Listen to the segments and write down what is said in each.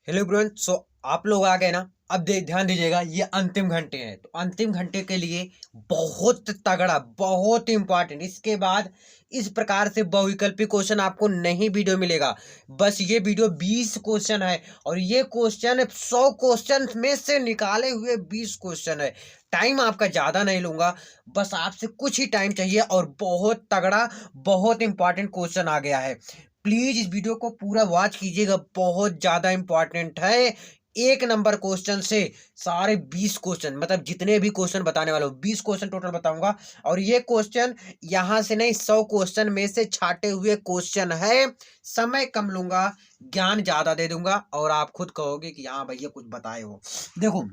Hello everyone. आप लोग आ गए ना। अब ध्यान दीजिएगा, ये अंतिम घंटे हैं तो अंतिम घंटे के लिए बहुत तगड़ा, बहुत इंपॉर्टेंट, इसके बाद इस प्रकार से बहुविकल्पी क्वेश्चन आपको नहीं वीडियो मिलेगा। बस ये वीडियो 20 क्वेश्चन है और ये क्वेश्चन 100 क्वेश्चन में से निकाले हुए 20 क्वेश्चन है। टाइम आपका ज़्यादा नहीं लूंगा, बस आपसे कुछ ही टाइम चाहिए और बहुत तगड़ा, बहुत इंपॉर्टेंट क्वेश्चन आ गया है। प्लीज इस वीडियो को पूरा वॉच कीजिएगा, बहुत ज्यादा इंपॉर्टेंट है। एक नंबर क्वेश्चन से सारे 20 क्वेश्चन, मतलब जितने भी क्वेश्चन बताने वाला हूँ 20 क्वेश्चन टोटल बताऊंगा। और ये क्वेश्चन यहां से नहीं, 100 क्वेश्चन में से छाटे हुए क्वेश्चन है। समय कम लूंगा, ज्ञान ज्यादा दे दूंगा और आप खुद कहोगे कि हाँ भैया कुछ बताए हो। देखो,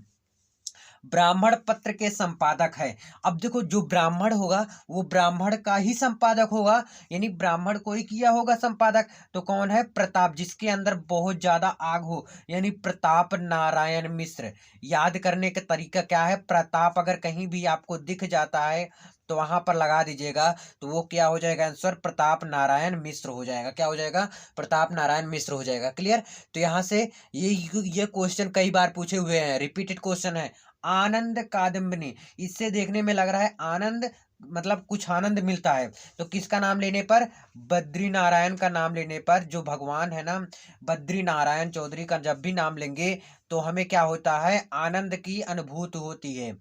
ब्राह्मण पत्र के संपादक है। अब देखो, जो ब्राह्मण होगा वो ब्राह्मण का ही संपादक होगा, यानी ब्राह्मण को ही किया होगा संपादक। तो कौन है? प्रताप, जिसके अंदर बहुत ज्यादा आग हो, यानी प्रताप नारायण मिश्र। याद करने का तरीका क्या है? प्रताप अगर कहीं भी आपको दिख जाता है तो वहां पर लगा दीजिएगा, तो वो क्या हो जाएगा? आंसर प्रताप नारायण मिश्र हो जाएगा। क्या हो जाएगा? प्रताप नारायण मिश्र हो जाएगा। क्लियर? तो यहाँ से ये क्वेश्चन कई बार पूछे हुए हैं, रिपीटेड क्वेश्चन है। आनंद कादम्बिनी, इससे देखने में लग रहा है आनंद, मतलब कुछ आनंद मिलता है। तो किसका नाम लेने पर? बद्री नारायण का नाम लेने पर, जो भगवान है ना, बद्री नारायण चौधरी का जब भी नाम लेंगे तो हमें क्या होता है? आनंद की अनुभूति होती है।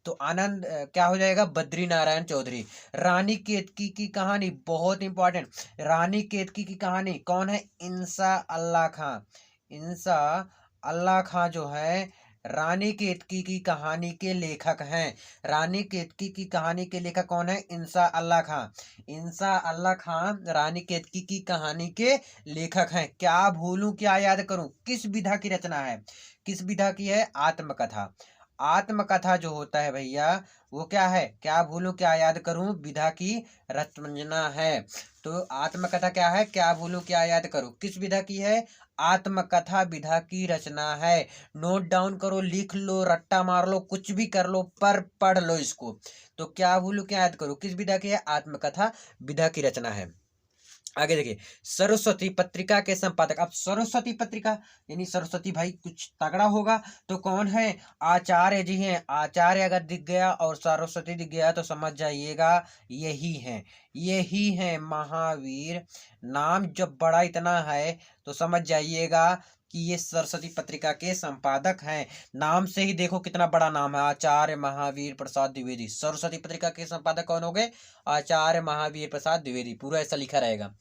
तो आनंद क्या हो जाएगा? बद्री नारायण चौधरी। रानी केतकी की कहानी बहुत इंपॉर्टेंट। रानी केतकी की कहानी कौन है? इंसा अल्लाह खां। इंसा अल्लाह खां जो है रानी केतकी की कहानी के लेखक हैं। रानी केतकी की कहानी के लेखक कौन है? इंसा अल्लाह खां। इंसा अल्लाह खां रानी केतकी की कहानी के लेखक हैं। क्या भूलूं क्या याद करूं, किस विधा की रचना है? किस विधा की है? आत्मकथा। आत्मकथा जो होता है भैया, वो क्या है? क्या भूलूं क्या याद करूं विधा की रचना है। तो आत्मकथा क्या है? क्या भूलूं क्या याद करूं किस विधा की है? आत्मकथा विधा की रचना है। नोट डाउन करो, लिख लो, रट्टा मार लो, कुछ भी कर लो, पर पढ़ लो इसको। तो क्या भूलूं क्या याद करूं किस विधा की है? आत्मकथा विधा की रचना है। आगे देखिए, सरस्वती पत्रिका के संपादक। अब सरस्वती पत्रिका यानी सरस्वती भाई कुछ तगड़ा होगा। तो कौन है? आचार्य जी हैं। आचार्य अगर दिख गया और सरस्वती दिख गया तो समझ जाइएगा यही है, यही है महावीर। नाम जब बड़ा इतना है तो समझ जाइएगा कि ये सरस्वती पत्रिका के संपादक हैं। नाम से ही देखो कितना बड़ा नाम है, आचार्य महावीर प्रसाद द्विवेदी। सरस्वती पत्रिका के संपादक कौन हो गए? आचार्य महावीर प्रसाद द्विवेदी। पूरा ऐसा लिखा रहेगा।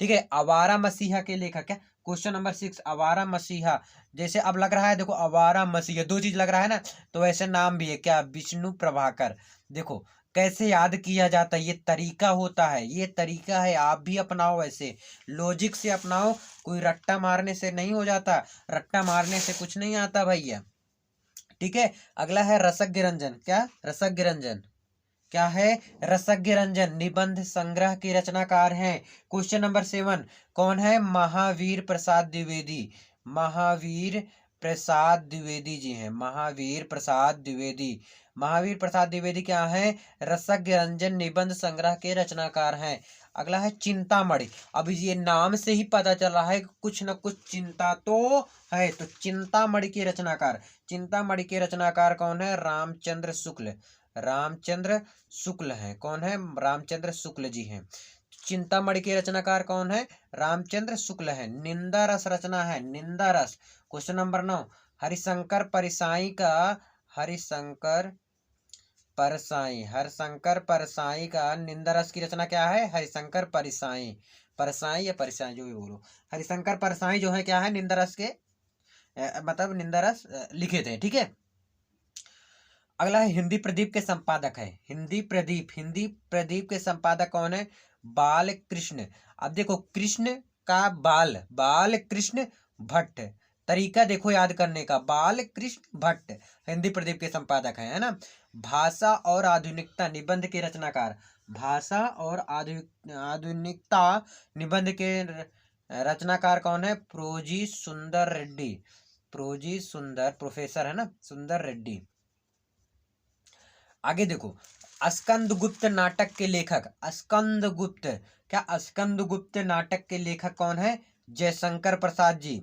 ठीक है। आवारा मसीहा के लेखक क्या? क्वेश्चन नंबर 6, आवारा मसीहा। जैसे अब लग रहा है, देखो आवारा मसीहा दो चीज लग रहा है ना, तो ऐसे नाम भी है क्या? विष्णु प्रभाकर। देखो कैसे याद किया जाता है, ये तरीका होता है, ये तरीका है, आप भी अपनाओ, ऐसे लॉजिक से अपनाओ। कोई रट्टा मारने से नहीं हो जाता, रट्टा मारने से कुछ नहीं आता भैया। ठीक है। अगला है रसज्ञ रंजन। क्या? रसज्ञ रंजन क्या है? रसज्ञ रंजन निबंध संग्रह के रचनाकार हैं। क्वेश्चन नंबर 7, कौन है? महावीर प्रसाद द्विवेदी। महावीर प्रसाद द्विवेदी जी हैं। महावीर प्रसाद द्विवेदी। महावीर प्रसाद द्विवेदी क्या है? रसज्ञ रंजन निबंध संग्रह के रचनाकार हैं। अगला है चिंतामणि। अब ये नाम से ही पता चल रहा है कि कुछ न कुछ चिंता तो है। तो चिंतामणि के रचनाकार, चिंतामणि के रचनाकार कौन है? रामचंद्र शुक्ल। रामचंद्र शुक्ल हैं। कौन है? रामचंद्र शुक्ल जी हैं। चिंतामणि के रचनाकार कौन है? रामचंद्र शुक्ल है। निंदा रस रचना है, निंदा रस। क्वेश्चन नंबर 9, हरिशंकर परसाई का, हरिशंकर परसाई, हरिशंकर परसाई का निंदा रस की रचना क्या है? हरिशंकर परसाई। परसाई या परसाई जो भी बोलो, हरिशंकर परसाई जो है क्या है? निंदा रस के मतलब निंदा रस लिखे थे। ठीक है। अगला है हिंदी प्रदीप के संपादक है। हिंदी प्रदीप, हिंदी प्रदीप के संपादक कौन है? बाल कृष्ण। अब देखो कृष्ण का बाल, बाल कृष्ण भट्ट। तरीका देखो याद करने का, बाल कृष्ण भट्ट हिंदी प्रदीप के संपादक है ना। भाषा और आधुनिकता निबंध के रचनाकार। भाषा और आधुनिकता निबंध के रचनाकार कौन है? प्रोजी सुंदर रेड्डी। प्रोजी सुंदर, प्रोफेसर है ना, सुंदर रेड्डी। आगे देखो, स्कंदगुप्त नाटक के लेखक। स्कंदगुप्त, क्या स्कंदगुप्त नाटक के लेखक कौन है? जयशंकर प्रसाद जी।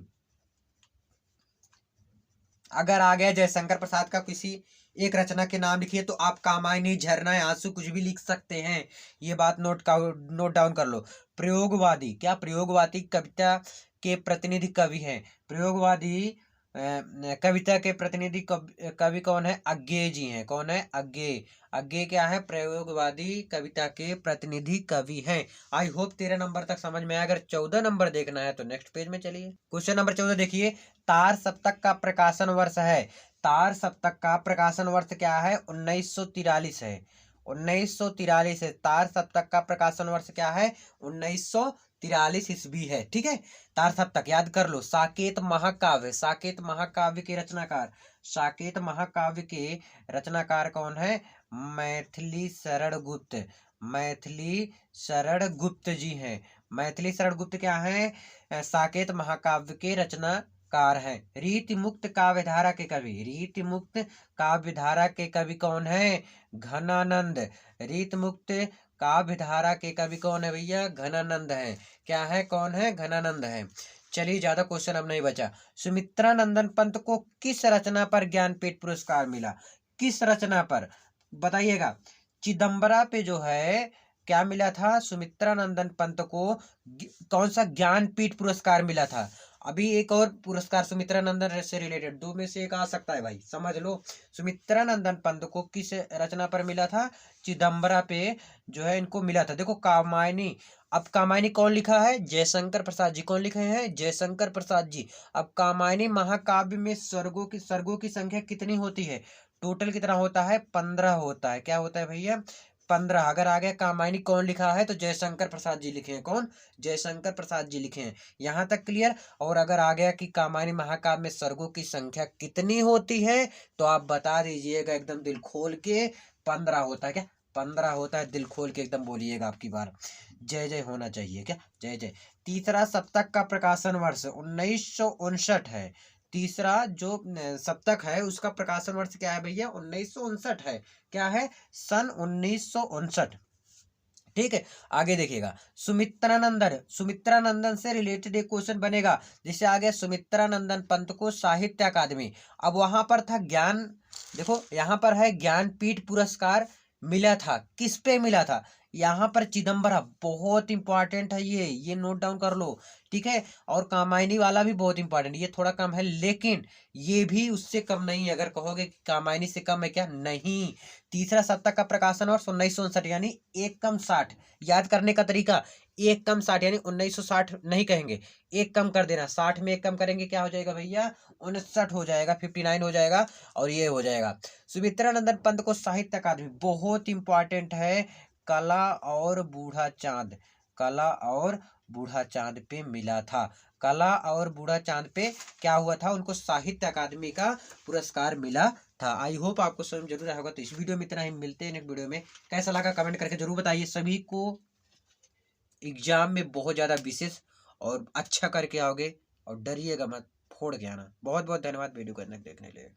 अगर आ गया जयशंकर प्रसाद का किसी एक रचना के नाम लिखिए, तो आप कामायनी, झरना, आंसू कुछ भी लिख सकते हैं। ये बात नोट डाउन कर लो। प्रयोगवादी, क्या प्रयोगवादी कविता के प्रतिनिधि कवि हैं? प्रयोगवादी कविता के प्रतिनिधि कवि कौन है? अज्ञे जी हैं। कौन है? अज्ञे। अज्ञे क्या है? प्रयोगवादी कविता के प्रतिनिधि कवि हैं। आई होप 13 नंबर तक समझ में आया। अगर 14 नंबर देखना है तो नेक्स्ट पेज में चलिए। क्वेश्चन नंबर 14 देखिए, तार सप्तक का प्रकाशन वर्ष है। तार सप्तक का प्रकाशन वर्ष क्या है? 1943 है। 1943 है। तार सप्तक का प्रकाशन वर्ष क्या है? 1943 ईस्वी है। ठीक है, तार सप्तक याद कर लो। साकेत महाकाव्य, साकेत महाकाव्य के रचनाकार, साकेत महाकाव्य के रचनाकार कौन है? मैथिली शरण गुप्त, मैथिली शरण गुप्त जी हैं। मैथिली शरण गुप्त क्या है? साकेत महाकाव्य के रचनाकार हैं। रीति मुक्त काव्यधारा के कवि, रीति मुक्त काव्यधारा के कवि कौन है? घनानंद। रीति मुक्त काव्यधारा के कवि कौन है भैया? घनानंद है। क्या है? कौन है? घनानंद है। चलिए, ज्यादा क्वेश्चन अब नहीं बचा। सुमित्रा नंदन पंत को किस रचना पर ज्ञानपीठ पुरस्कार मिला? किस रचना पर बताइएगा? चिदम्बरा पे जो है क्या मिला था? सुमित्रा नंदन पंत को कौन सा ज्ञानपीठ पुरस्कार मिला था? अभी एक और पुरस्कार सुमित्रा नंदन से रिलेटेड, दो में से एक आ सकता है भाई, समझ लो। सुमित्रा नंदन पंत को किस रचना पर मिला था? चिदम्बरा पे जो है इनको मिला था। देखो, कामायनी। अब कामायनी कौन लिखा है? जयशंकर प्रसाद जी। कौन लिखे हैं? जयशंकर प्रसाद जी। अब कामायनी महाकाव्य में सर्गों की संख्या कितनी होती है? टोटल कितना होता है? 15 होता है। क्या होता है भैया? 15। अगर आ गया कामायनी कौन लिखा है, तो जयशंकर प्रसाद जी लिखे हैं। कौन? जयशंकर प्रसाद जी लिखे हैं। यहाँ तक क्लियर। और अगर आ गया कि कामायनी महाकाव्य में सर्गों की संख्या कितनी होती है, तो आप बता दीजिएगा एकदम दिल खोल के। 15 होता है। क्या 15 होता है? दिल खोल के एकदम बोलिएगा आपकी बार। जय जय होना चाहिए। क्या जय जय। तीसरा सप्तक का प्रकाशन वर्ष 1959 है। तीसरा जो सप्तक है उसका प्रकाशन वर्ष क्या है भैया? 1959 है। क्या है? सन 1959। ठीक है, आगे देखिएगा। सुमित्रानंदन, सुमित्रानंदन से रिलेटेड एक क्वेश्चन बनेगा। जिससे आ गया सुमित्रानंदन पंत को साहित्य अकादमी। अब वहां पर था ज्ञान, देखो यहाँ पर है ज्ञानपीठ पुरस्कार मिला था। किस पे मिला था? यहाँ पर चिदम्बरा, बहुत इंपॉर्टेंट है ये नोट डाउन कर लो। ठीक है, और कामायनी वाला भी बहुत इंपॉर्टेंट, ये थोड़ा कम है लेकिन ये भी उससे कम नहीं है। अगर कहोगे कि कामायनी से कम है, क्या नहीं। तीसरा सप्तक का प्रकाशन वर्ष 1959, यानी एक कम 60। याद करने का तरीका, एक कम 60 यानी 1960 नहीं कहेंगे, एक कम कर देना। 60 में एक कम करेंगे क्या हो जाएगा भैया? 59 हो जाएगा, 59 हो जाएगा। और ये हो जाएगा। सुमित्रानंदन पंत को साहित्य अकादमी, बहुत इंपॉर्टेंट है। कला और बूढ़ा चांद, कला और बूढ़ा चांद पे मिला था। कला और बूढ़ा चांद पे क्या हुआ था? उनको साहित्य अकादमी का पुरस्कार मिला था। आई होप आपको समझ जरूर आया होगा। तो इस वीडियो में इतना ही, मिलते हैं नेक्स्ट वीडियो में। कैसा लगा कमेंट करके जरूर बताइए। सभी को एग्जाम में बहुत ज़्यादा विशेष और अच्छा करके आओगे, और डरिएगा मत, फोड़ के आना। बहुत बहुत धन्यवाद वीडियो को देखने के लिए।